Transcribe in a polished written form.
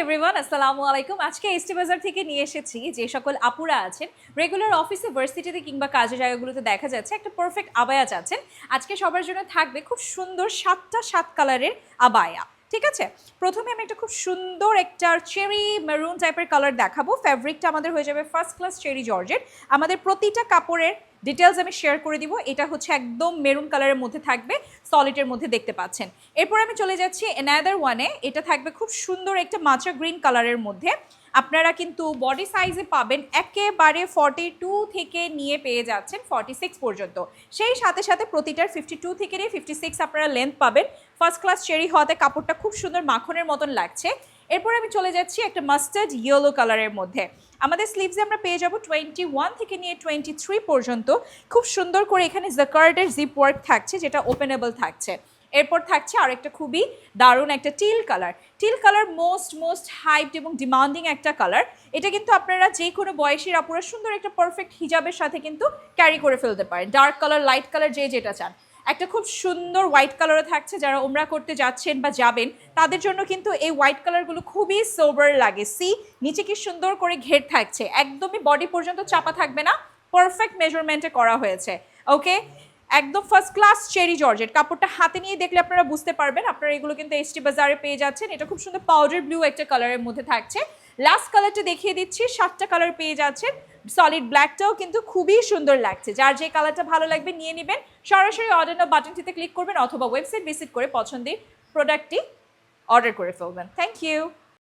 Everyone, আসসালামু আলাইকুম। আজকে এসটি বাজার থেকে নিয়ে এসেছি যে সকল আপুরা আছেন রেগুলার অফিসে, ভার্সিটিতে কিংবা কাজের জায়গাগুলোতে দেখা যাচ্ছে একটা পারফেক্ট আবায়া চাচ্ছেন। আজকে সবার জন্য থাকবে খুব সুন্দর 7 কালারের আবায়া। ঠিক আছে, প্রথমে আমি একটা খুব সুন্দর একটা চেরি মেরুন টাইপের কালার দেখাবো। ফ্যাব্রিকটা আমাদের হয়ে যাবে ফার্স্ট ক্লাস চেরি জর্জেট। আমাদের প্রতিটা কাপড়ের ডিটেলস আমি শেয়ার করে দিব। এটা হচ্ছে একদম মেরুন কালারের মধ্যে থাকবে, সলিডের মধ্যে দেখতে পাচ্ছেন। এরপর আমি চলে যাচ্ছি অ্যানাদার ওয়ানে। এটা থাকবে খুব সুন্দর একটা মাচা গ্রিন কালারের মধ্যে। আপনারা কিন্তু বডি সাইজে পাবেন একেবারে 42 থেকে নিয়ে পেয়ে যাচ্ছেন 46 পর্যন্ত। সেই সাথে সাথে প্রতিটার 52 থেকে নিয়ে 56 আপনারা লেন্থ পাবেন। ফার্স্ট ক্লাস চেরি হওয়াতে কাপড়টা খুব সুন্দর মাখনের মতন লাগছে। এরপর আমি চলে যাচ্ছি একটা মাস্টার্ড ইয়েলো কালারের মধ্যে। আমাদের স্লিভসে আমরা পেয়ে যাব 21 থেকে নিয়ে 23 পর্যন্ত। খুব সুন্দর করে এখানে জাকার্ডের জিপ ওয়ার্ক থাকছে, যেটা ওপেনেবল থাকছে। এরপর থাকছে আরেকটা খুবই দারুণ একটা টিল কালার, মোস্ট হাইপড এবং ডিমান্ডিং একটা কালার। এটা কিন্তু আপনারা যে কোনো বয়সী আপুরা সুন্দর একটা পারফেক্ট হিজাবের সাথে কিন্তু ক্যারি করে ফেলতে পারেন। ডার্ক কালার, লাইট কালার, যে যেটা চান। একটা খুব সুন্দর হোয়াইট কালারও থাকছে, যারা ওমরা করতে যাচ্ছেন বা যাবেন তাদের জন্য কিন্তু এই হোয়াইট কালারগুলো খুবই সোবার লাগে। নিচে কি সুন্দর করে ঘের থাকছে, একদমই বডি পর্যন্ত চাপা থাকবে না, পারফেক্ট মেজারমেন্টে করা হয়েছে। ওকে, একদম ফার্স্ট ক্লাস চেরি জর্জেট। কাপড়টা হাতে নিয়ে দেখলে আপনারা বুঝতে পারবেন। আপনারা এগুলো কিন্তু এসটি বাজারে পেয়ে যাচ্ছেন। এটা খুব সুন্দর পাউডার ব্লু একটা কালারের মধ্যে থাকছে। লাস্ট কালারটা দেখিয়ে দিচ্ছি, 7টা কালার পেয়ে যাচ্ছেন। সলিড ব্ল্যাকটাও কিন্তু খুবই সুন্দর লাগছে। যার যে কালারটা ভালো লাগবে নিয়ে নেবেন। সরাসরি অর্ডার নাও বাটনটিতে ক্লিক করবেন অথবা ওয়েবসাইট ভিজিট করে পছন্দের প্রোডাক্টটি অর্ডার করে ফেলবেন। Thank you.